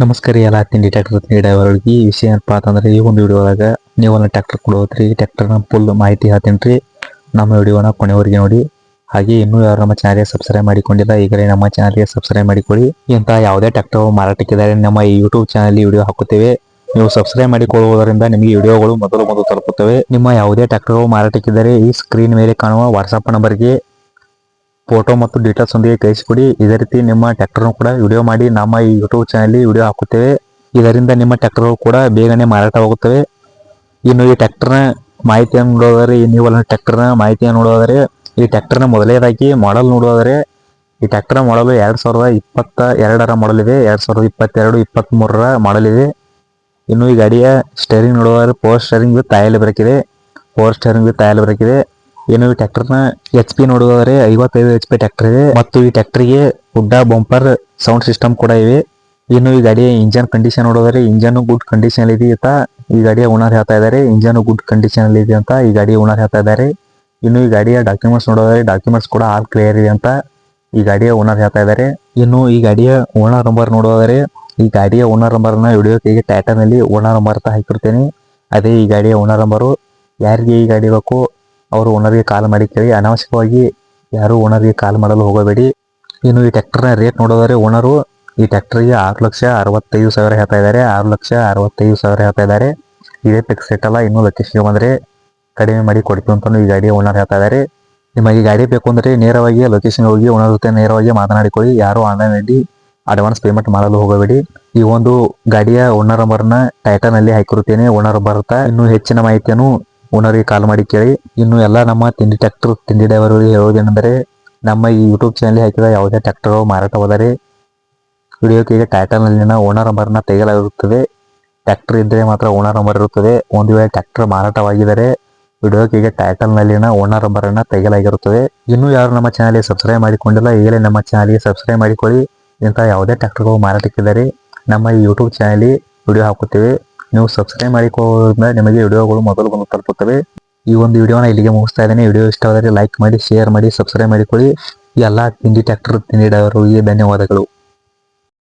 ನಮಸ್ಕಾರ ಎಲ್ಲ ತಿಂಡಿ ಟ್ರ್ಯಾಕ್ಟರ್ ಡ್ರೈವರ್ಗಳಿಗೆ ಈ ವಿಷಯ ಏನಪ್ಪ ಅಂತಂದ್ರೆ ಈ ಒಂದು ವಿಡಿಯೋದಾಗ ನೀವು ಒಂದು ಟ್ರ್ಯಾಕ್ಟರ್ ಕೊಡೋದ್ರಿ ಟ್ರ್ಯಾಕ್ಟರ್ನ ಫುಲ್ ಮಾಹಿತಿ ಹೇಳ್ತೀನಿ ನಮ್ಮ ವಿಡಿಯೋನ ಕೊನೆವರೆಗೆ ನೋಡಿ. ಹಾಗೆ ಇನ್ನೂ ಯಾರು ನಮ್ಮ ಚಾನಲ್ಗೆ ಸಬ್ಸ್ಕ್ರೈಬ್ ಮಾಡಿಕೊಂಡಿಲ್ಲ ಈಗಲೇ ನಮ್ಮ ಚಾನಲ್ಗೆ ಸಬ್ಸ್ಕ್ರೈಬ್ ಮಾಡಿಕೊಳ್ಳಿ. ಇಂತಹ ಯಾವುದೇ ಟ್ರ್ಯಾಕ್ಟರ್ ಮಾರಾಟಕ್ಕಿದ್ದಾರೆ ನಮ್ಮ ಈ ಯೂಟ್ಯೂಬ್ ಚಾನಲ್ ವಿಡಿಯೋ ಹಾಕುತ್ತೇವೆ. ನೀವು ಸಬ್ಸ್ಕ್ರೈಬ್ ಮಾಡಿಕೊಳ್ಳುವುದರಿಂದ ನಿಮಗೆ ವಿಡಿಯೋಗಳು ಮೊದಲು ತಲುಪುತ್ತವೆ. ನಿಮ್ಮ ಯಾವುದೇ ಟ್ರ್ಯಾಕ್ಟರ್ ಮಾರಾಟಕ್ಕಿದ್ದರೆ ಈ ಸ್ಕ್ರೀನ್ ಮೇಲೆ ಕಾಣುವ ವಾಟ್ಸ್ಆಪ್ ನಂಬರ್ಗೆ ಫೋಟೋ ಮತ್ತು ಡೀಟೇಲ್ಸ್ ಒಂದಿಗೆ ಕಳಿಸಿಕೊಡಿ. ಇದೇ ರೀತಿ ನಿಮ್ಮ ಟ್ರ್ಯಾಕ್ಟರ್ ಕೂಡ ವಿಡಿಯೋ ಮಾಡಿ ನಮ್ಮ ಈ ಯೂಟ್ಯೂಬ್ ಚಾನಲ್ ವಿಡಿಯೋ ಹಾಕುತ್ತೇವೆ. ಇದರಿಂದ ನಿಮ್ಮ ಟ್ರ್ಯಾಕ್ಟರ್ ಕೂಡ ಬೇಗನೆ ಮಾರಾಟವಾಗುತ್ತವೆ. ಇನ್ನು ಈ ಟ್ರ್ಯಾಕ್ಟರ್ನ ಮಾಹಿತಿಯನ್ನು ನೋಡೋದಾದ್ರೆ ನೀವು ಟ್ರ್ಯಾಕ್ಟರ್ನ ಮಾಹಿತಿಯನ್ನು ನೋಡೋದಾದ್ರೆ ಈ ಟ್ರ್ಯಾಕ್ಟರ್ನ ಮೊದಲನೇದಾಗಿ ಮಾಡೆಲ್ ನೋಡೋದಾದ್ರೆ ಈ ಟ್ರ್ಯಾಕ್ಟರ್ ಮಾಡಲು 2022ರ ಮಾಡಲ್ ಇದೆ. 2022-23ರ ಮಾಡಲ್ ಇದೆ. ಇನ್ನು ಈ ಗಾಡಿಯ ಸ್ಟೇರಿಂಗ್ ನೋಡೋದಾದ್ರೆ power steering with oil brake ಇದೆ. ಇನ್ನು ಈ ಟ್ರ್ಯಾಕ್ಟರ್ನ HP ನೋಡೋದಾದ್ರೆ 55 HP ಟ್ರ್ಯಾಕ್ಟರ್ ಇದೆ ಮತ್ತು ಈ ಟ್ರ್ಯಾಕ್ಟರ್ಗೆ ಹುಡ್ಡ ಬಂಪರ್ ಸೌಂಡ್ ಸಿಸ್ಟಮ್ ಕೂಡ ಇವೆ. ಇನ್ನು ಈ ಗಾಡಿಯ ಇಂಜನ್ ಕಂಡೀಷನ್ ನೋಡೋದಾದ್ರೆ ಇಂಜನ್ ಗುಡ್ ಕಂಡೀಷನ್ ಇದೆ ಅಂತ ಈ ಗಾಡಿಯ ಓನರ್ ಹೇಳ್ತಾ ಇದ್ದಾರೆ. ಇಂಜನ್ ಗುಡ್ ಕಂಡೀಷನ್ ಇದೆ ಅಂತ ಈ ಗಾಡಿಯ ಓನರ್ ಹೇಳ್ತಾ ಇದ್ದಾರೆ. ಇನ್ನು ಈ ಗಾಡಿಯ ಡಾಕ್ಯುಮೆಂಟ್ಸ್ ನೋಡೋದಾದ್ರೆ ಡಾಕ್ಯುಮೆಂಟ್ಸ್ ಕೂಡ ಆಲ್ ಕ್ಲಿಯರ್ ಇದೆ ಅಂತ ಈ ಗಾಡಿಯ ಓನರ್ ಹೇಳ್ತಾ ಇದ್ದಾರೆ. ಇನ್ನು ಈ ಗಾಡಿಯ ಓನರ್ ನಂಬರ್ ನೋಡೋದಾದ್ರೆ ಈ ಗಾಡಿಯ ಓನರ್ ನಂಬರ್ನ ವಿಡಿಯೋಗೆ ಟೈಟಲ್ ನಲ್ಲಿ ಓನರ್ ನಂಬರ್ ಅಂತ ಹಾಕಿರ್ತೇನೆ. ಅದೇ ಈ ಗಾಡಿಯ ಓನರ್ ನಂಬರು. ಯಾರಿಗೆ ಈ ಗಾಡಿ ಬೇಕು ಅವರು ಓನರ್ಗೆ ಕಾಲ್ ಮಾಡಿ ಕೇಳಿ. ಅನಾವಶ್ಯಕವಾಗಿ ಯಾರು ಓನರ್ಗೆ ಕಾಲ್ ಮಾಡಲು ಹೋಗಬೇಡಿ. ಇನ್ನು ಈ ಟ್ರ್ಯಾಕ್ಟರ್ನ ರೇಟ್ ನೋಡೋದಾದ್ರೆ ಓನರು ಈ ಟ್ರ್ಯಾಕ್ಟರ್ಗೆ 6,65,000 ಹೇಳ್ತಾ ಇದ್ದಾರೆ. 6,65,000 ಹೇಳ್ತಾ ಇದ್ದಾರೆ. ಇದೇ ಫಿಕ್ಸ್ ರೇಟ್ ಅಲ್ಲ. ಇನ್ನು ಲೊಕೇಶನ್ಗೆ ಬಂದರೆ ಕಡಿಮೆ ಮಾಡಿ ಕೊಡ್ತೀವಿ ಅಂತ ಈ ಗಾಡಿಯ ಓನರ್ ಹೇಳ್ತಾ ಇದ್ದಾರೆ. ನಿಮಗೆ ಈ ಗಾಡಿ ಬೇಕು ಅಂದರೆ ನೇರವಾಗಿ ಲೊಕೇಶನ್ ಹೋಗಿ ಓನರ್ ಜೊತೆ ನೇರವಾಗಿ ಮಾತನಾಡಿಕೊಳ್ಳಿ. ಯಾರು ಆನ್ಲೈನಲ್ಲಿ ಅಡ್ವಾನ್ಸ್ ಪೇಮೆಂಟ್ ಮಾಡಲು ಹೋಗಬೇಡಿ. ಈ ಒಂದು ಗಾಡಿಯ ಓನರ್ ನಂಬರ್ನ ಟೈಟಲ್ ನಲ್ಲಿ ಹಾಕಿರುತ್ತೇನೆ. ಓನರ್ ಬರುತ್ತಾ ಇನ್ನು ಹೆಚ್ಚಿನ ಮಾಹಿತಿಯನ್ನು ಓನರ್ಗೆ ಕಾಲ್ ಮಾಡಿ ಕೇಳಿ. ಇನ್ನು ಎಲ್ಲ ನಮ್ಮ ತಿಂಡಿ ಟ್ರ್ಯಾಕ್ಟರ್ ತಿಂಡಿ ಡ್ರೈವರ್ಗಳಿಗೆ ಹೇಳುವುದೇನೆಂದರೆ ನಮ್ಮ ಈ ಯೂಟ್ಯೂಬ್ ಚಾನಲ್ ಹಾಕಿದ ಯಾವುದೇ ಟ್ರ್ಯಾಕ್ಟರ್ ಮಾರಾಟವಾದರೆ ವಿಡಿಯೋಕ್ಕೆ ಟೈಟಲ್ ನಲ್ಲಿನ ಓನರ್ ನಂಬರ್ನ ತೆಗೆಯಲಾಗಿರುತ್ತದೆ. ಟ್ರ್ಯಾಕ್ಟರ್ ಇದ್ದರೆ ಮಾತ್ರ ಓನರ್ ನಂಬರ್ ಇರುತ್ತದೆ. ಒಂದು ವೇಳೆ ಟ್ರ್ಯಾಕ್ಟರ್ ಮಾರಾಟವಾಗಿದ್ದರೆ ವಿಡಿಯೋಕ್ಕೆ ಟೈಟಲ್ ನಲ್ಲಿನ ಓನರ್ ನಂಬರ್ ಅನ್ನ ತೆಗೆಯಲಾಗಿರುತ್ತದೆ. ಇನ್ನು ಯಾರು ನಮ್ಮ ಚಾನಲ್ಗೆ ಸಬ್ಸ್ಕ್ರೈಬ್ ಮಾಡಿಕೊಂಡಿಲ್ಲ ಈಗಲೇ ನಮ್ಮ ಚಾನಲ್ಗೆ ಸಬ್ಸ್ಕ್ರೈಬ್ ಮಾಡಿಕೊಳ್ಳಿ. ಇಂತಹ ಯಾವುದೇ ಟ್ರ್ಯಾಕ್ಟರ್ಗಳು ಮಾರಾಟಕ್ಕಿದ್ದಾರೆ ನಮ್ಮ ಈ ಯೂಟ್ಯೂಬ್ ಚಾನಲ್ ವಿಡಿಯೋ ಹಾಕುತ್ತೇವೆ. ನೀವು ಸಬ್ಸ್ಕ್ರೈಬ್ ಮಾಡಿಕೊಳ್ಳೋದ್ರಿಂದ ನಿಮಗೆ ವಿಡಿಯೋಗಳು ಮೊದಲು ತಲುಪುತ್ತವೆ. ಈ ಒಂದು ವಿಡಿಯೋನ ಇಲ್ಲಿಗೆ ಮುಗಿಸ್ತಾ ಇದ್ದೇನೆ. ವಿಡಿಯೋ ಇಷ್ಟವಾದರೆ ಲೈಕ್ ಮಾಡಿ, ಶೇರ್ ಮಾಡಿ, ಸಬ್ಸ್ಕ್ರೈಬ್ ಮಾಡಿಕೊಳ್ಳಿ. ಎಲ್ಲ ತಿಂಡಿ ಟ್ರ್ಯಾಕ್ಟರ್ ತಿಂಡಿ ಡ್ರೈವರ್ಗಳಿಗೆ ಧನ್ಯವಾದಗಳು.